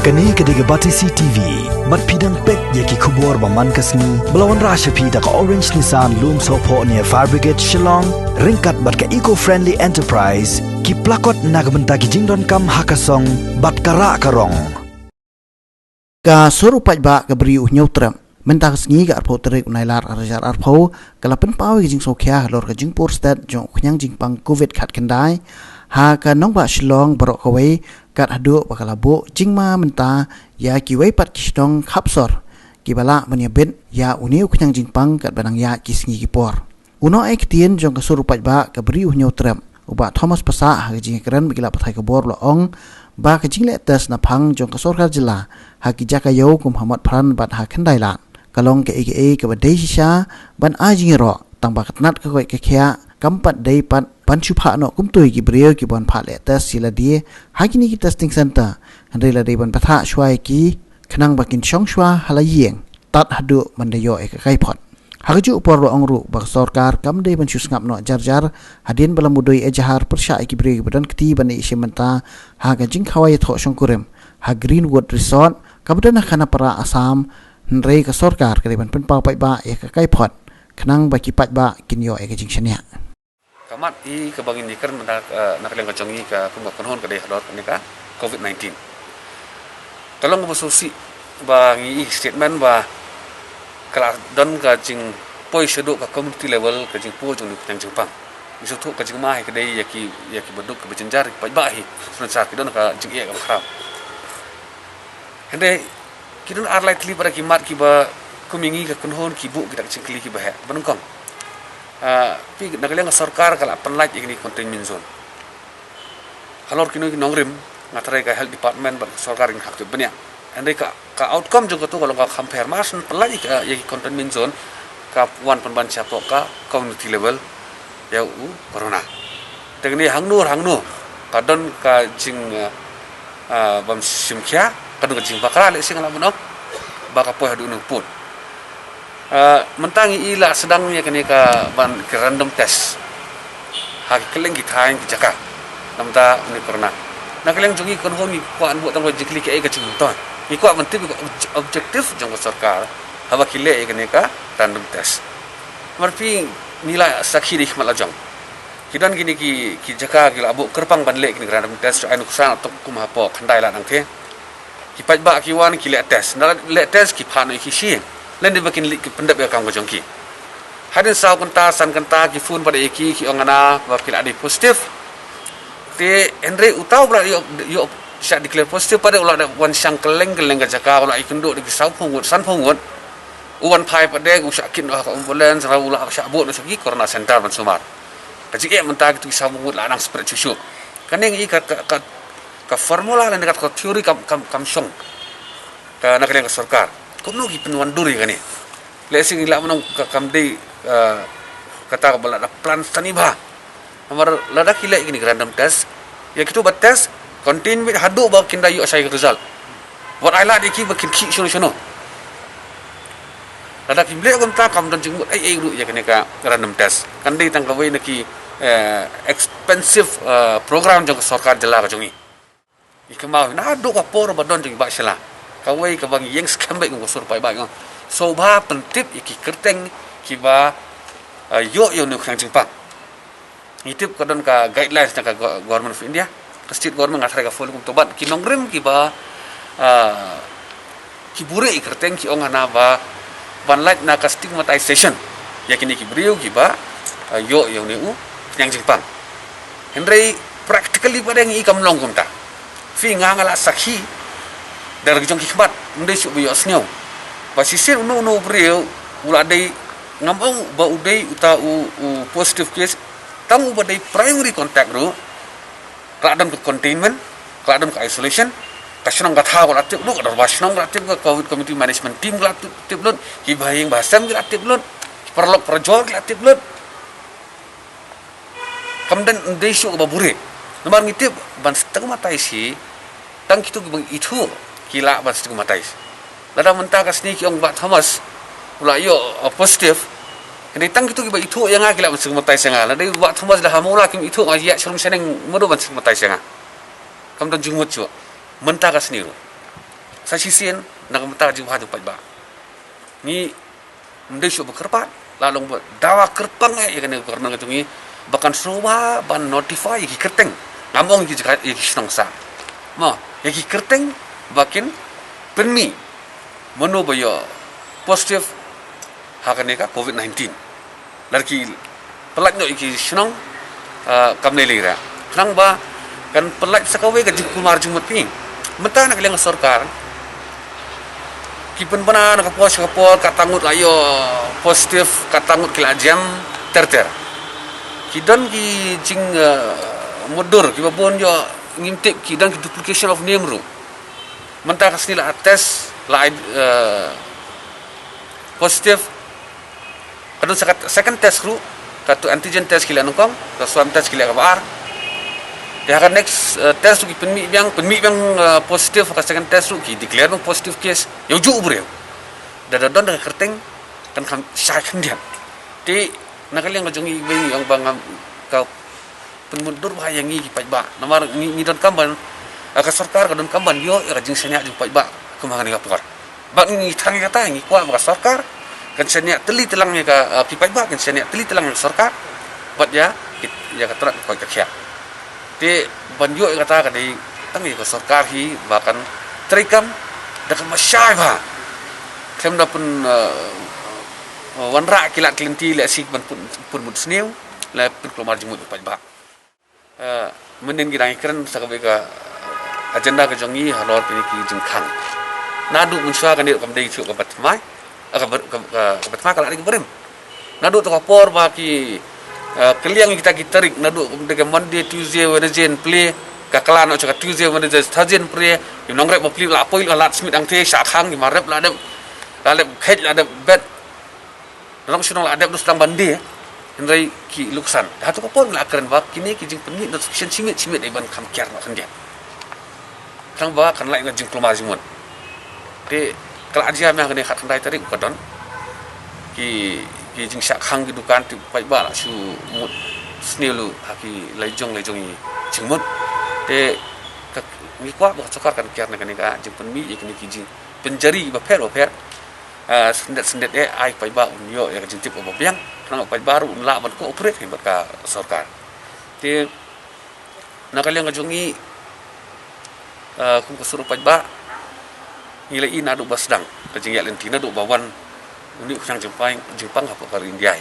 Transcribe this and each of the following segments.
Kani kediga Batisi TV, mat pidang pek yaki kubur baman kasni, belawan rasha pida ka Orange Nissan Loom Sopo near Fire Brigade Shillong, ringkat bat ka eco-friendly enterprise, ki plakot nagbenta ki jingdon kam hakasong, bat kara karong. Ka sorupat ba ka beri nyautrem, menta kasni ka arpo terik unailar arajar arpo, kalapen pawi jing sokya lor ka jing porstat jong kunyang jing pang COVID kat kendai, ha ka nong ba Shillong barok kawai, kat hadu bakalabo jingma menta ya kiwai pat kisdong khapsor kibala menyebet ya uniu kunyang jingpang kat banang ya kisngi kipor uno ai ketien jong kasurupat ba ka beri unyo trem uba Thomas pasa ha jing keren bigila pathai ka bor loong ba ka jingle tes na phang jong kasorkar jila ha ki jakayo kum Muhammad Pran bat ha khandailan kalong ke eke ke badai shisha ban ajing ro tang ba katnat ka koi ke khia kampat dei pat panchu pha no kumtoi ki breu ki bon pha le test sila die hakini ki testing center handai la dei ban patha shwai ki khnang bakin chong shwa hala yeng tat hadu mandayo e kai phot haju por ro ongru bak sarkar kam dei ban chus ngap no jar hadin balam budoi e jahar persha ki breu ki badan kti ban e shimenta ha ga jing khawai tho shongkurem ha Greenwood Resort kabudan khana para Assam nrei ka sarkar ka ban pen pa pai ba e kai phot khnang baki pat ba kinyo e ka jing shania kamat i kebangin diker nak leng kacongi ka kumba konhon ka deh dot ni ka COVID-19 tolong bersolusi bangi statement ba kala don ka jing poi sedu ka community level ka jing po jong yang jepang isu tu ka jing mai ka dei yaki beduk ka bejenjar pa ba hi sunat ki don ka jing ia ka kharap hende kidun arlai tli para kimat ki ba kumingi ka konhon ki bu kita jing kli ki ba banungkong pi nagaleng sarkar kala panlait igni containment zone halor kinu nongrim ngatrai ka health department ban sarkar ing haktu benya andai ka outcome jong to kalau ka compare mas panlait ka yaki containment zone ka wan pan ban chapo ka community level ya corona tegni hangnur kadon ka jing bam simkhya kadon ka jing bakra le sing ala monok baka po hadu nu pun mentangi ila sedang ya kini ka ban ke random test hak keleng ki thain ki jaka namta ni corona nak keleng jungi kon homi ko an buat tang jikli ke ga chung ton ni ko ban tip objektif jong sarkar hawa kile e kini ka random test marpi nilai sakhi dik malajang kidan gini ki jaka gila abu kerpang ban le kini random test anu kusan tok kuma po khandai la nang the ki pat ba ki wan ki le test le test ki phano ki shin len di bakin lik pendap ya kam gojongki hadin saw kanta san kanta ki fun pada eki ki ongana wakil adi positif te endre utau bla yo syak declare positif pada ulah wan sang keleng ka jaka ulah ikenduk di saw pungut san pungut uwan pai pada usak kin ka ambulans ra ulah syak bot segi corona center ban sumar kaji e menta ki saw pungut la nang spread cucu kaneng i ka formula len ka teori kam song ka nak leng ka sarkar kuno ki penuan duri kani lesing ila menong ka kamdei kata bala plan taniba amar lada kila ini random test ya kitu bat test contain with hadu ba kinda yu asai result what I like ki bakin ki shono lada ki ble gonta kam don jingmut ai ru ya kani ka random test kandei tang kawai naki expensive program jong sarkar jela ka jongi ikemau na do ka por ba don jing ba sela kawai ka bang yang skambek ngos sur pai ba ngong so ba pentip iki kerteng ki ba yo nu khang jingpa itip kadon ka guidelines ka government of India ka state government ngasar ka follow to bat ki nongrim ki ba ki bure kerteng ki ongana ba banlat na ka stigmatization yakini ki briu ki ba yo nu yang jingpa hendrei practically pada ngi kam long kumta fi ngangala sakhi dari jong hikmat ndai su biyo snyo pasisir unu breu ula dai ngambong ba udai uta u positive case tang u badai primary contact ru radam ke containment radam ke isolation kasnong gatha ko atip lu kadar basnong atip ke covid community management team lat tip lut ki bahing basam ki atip lut perlok perjor ki atip lut kamdan ndai su ba bure nomor ngitip ban setengah matai si tang kitu bang itu kila bas tu matais lada menta ka sneak ong bat Thomas ula yo positif kini tang kitu ki ba itu yang akila bas matais nga lada bat Thomas dah hamula kim itu ya sering seneng modo bas matais nga kam don jingmut chu menta ka sneak sasisian nak mentah jing haju pai ba ni ndai syu bekerpat lalu buat dawa kerpang ya kan karena ngi bahkan serupa ban notify ki kerteng ngomong ki jika ki senang sa ma ya ki kerteng bakin penmi mano bayo positif hakane ka covid-19 larki pelak no ki senang kamne lira senang ba kan pelak sakawe ka kumar jumut pi mentah nak leng sarkar kipen bana nak pos katangut ayo positif katangut kila jam ter kidan ki jing modur ki babon yo ngimtik kidan ki duplication of name ru mentah kasni la test la positif kadang second test ru katu antigen test kila nukong ka swab test kila kabar dia akan next test ki penmi yang positif ka second test ru ki declare bang positive case yo ju breu dadadon da kerteng kan kam sai kan dia ti nakaliang kajongi bing yang bangam ka penmundur bahaya ngi pai ba nomor ngi don kamban ka sarkar ka don kamban yo rajing senya jing pai ba kumangan ni kapor ba ngi thang kata ngi kwa ba sarkar kan senya teli telang ka pai ba kan senya teli telang sarkar bat ya kata ko ka kya ti ban yo kata ka dei tangi ka sarkar hi bahkan trikam da ka masyai ba kem da pun wanra kilat kelinti le sik ban pun mut snew le pun kelomar jumut pai ba menen girang keren sakabe ka agenda ka jongi halor pini ki jingkhang nadu munswa kan dia kam dei chu ka batmai ka batmai kala ring berim nadu to kapor ba ki keliang kita tarik nadu de Monday Tuesday Wednesday play ka kala no cha Tuesday Wednesday Thursday play im nongrep ba play la poi la lat smith ang te sha khang ki marep la dem khet la dem bet nang sunong la dem dus tang bandi Henry ki luksan hatu kapor la keren ba kini ki jing pengi notification simit iban kam kiar no kan dia kang ba kan lai ngajing kelomar jimun te kala aja meh ngene khat khandai tari kodon ki jing syak khang ki dukan ti pai ba la su mut snelu haki lejong ni jingmut te mi kwa ba cokar kan kiar ne ka jing penmi ikni ki jing penjari ba pher sendet ai pai ba unyo ya jing tip ba biang nang pai baru la ban ko operate he ka sarkar te nakaliang kajongi kung kasuru pai ba ngilai nadu basdang kajing ya lentina do bawan uni usang jempang apa par India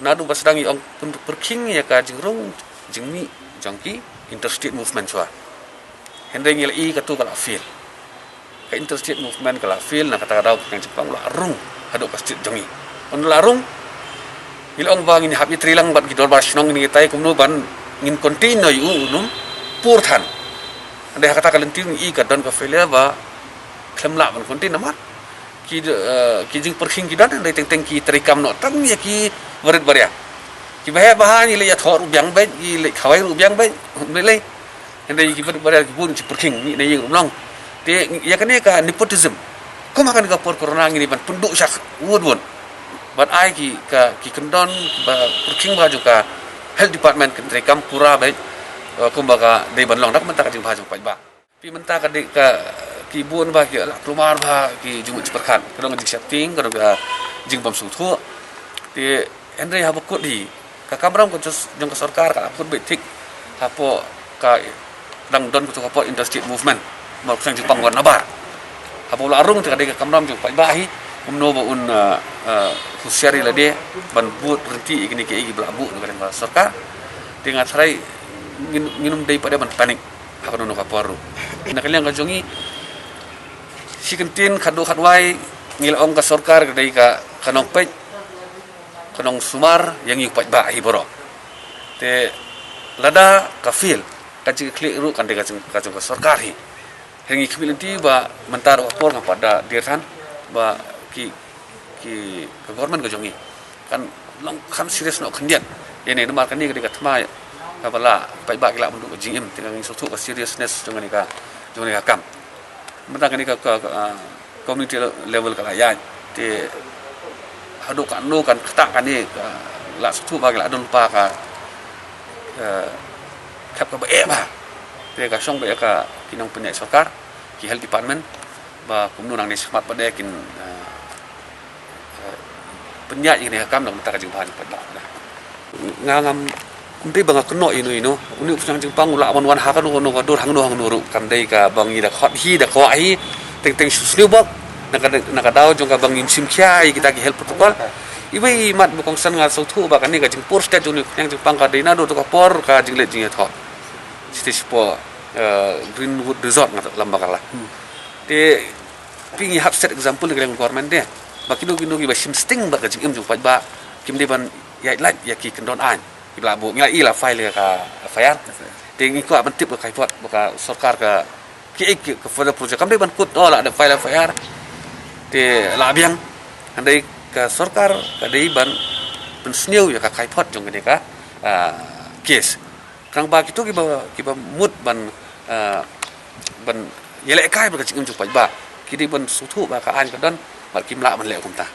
nadu basdang yang pun perking ya ka jingrong jingmi jangki interstate movement chwa hende ngilai katu kala feel ka interstate movement kala feel na kata daw kang jempang la rung hado ka state jongi on larung ilong bang ini habi trilang bat gidor basnong ni tai kumno ban ngin continue yu num purthan ande kata kalenting i ka don ka fele ba klemla ban continue mat ki jing perking ki dan ande teng ki trikam no tang ya ki warit baria ki bahe bahan ile ya thor ubyang be ile khawai ubyang be le ande ki warit baria ki bun ci perking ni ne yeng long te ya kane ka nepotism ko makan ka por corona ngini ban penduk syak won bat ai ki kendon ba perking ba juga health department kentri kampura baik kumbaga dei ban long dak mentak jing bhajung pai ba pi mentak ka de ka ki bun ba ki la kelumar ba ki jung ciperkan kadang jing setting kadang jing bom su thu ti andre ha bakut di ka kamram ko jong ka sarkar ka put betik apo ka dang don ko ko industry movement mau sang jipang wan nabar apo la arung ti ka de ka kamram jung pai ba hi umno ba un khusyari la de ban but berhenti igni ke igi blabu dengan sarkar dengan sarai minum dai pada ban panik apa nono kaporu nak kalian kajongi sikentin khadu khadwai ngilong ka sarkar dai ka kanong pej kanong sumar yang yu pai ba hi boro te lada kafil kaji klik ru kan de ka sarkar hi hengi kemilinti ba mentar kapor pada dirhan ba ki government ka jongi kan long kan serius no kendian ini nomor kan ni ka thma ka bala pai ba kila mundu jing im tingang sotu ka seriousness jong ka kam mentang kan ni ka community level ka ya te hadu kan no kan kata kan ni la sotu ba kila don pa ka kap ka ba Te ka song ba ka kinong punya sarkar ki health department ba kumno nang ni smart ba de kin punya ini kam nang ta ka jing ban pa da ngam kumte bang keno inu uni usang jing pang ula wan ha ka no dor hang no ru kam dei ka bang i da khot hi da ko ai teng susliu bok naka daw jong ka bang im sim khyai kita ki health protocol ibai mat bu kong san nga so thu ba kan ni ka jing por state jong yang jing pang ka dei na do to ka por ka jing le jing tho stage po Greenwood Resort nga lamba kala te pingi hap set example ng government de bakino gino gi ba sim sting ba ka jing im jong pa ba kim de ban ya lat ya ki kendon an ki bla bu ngai la file ka fayar te ngi ko ban tip ka kai pot ka sarkar ka ki ka for project kam de ban kut ola ada file fayar te la biang andai ka sarkar ka dei ban sniu ya ka kai pot jong ni ka case krang ba kitu ki ba mut ban yele kai ba ka jing im jong pa ba ki de ban su thu ba ka an ka don ba kim la ban le kum ta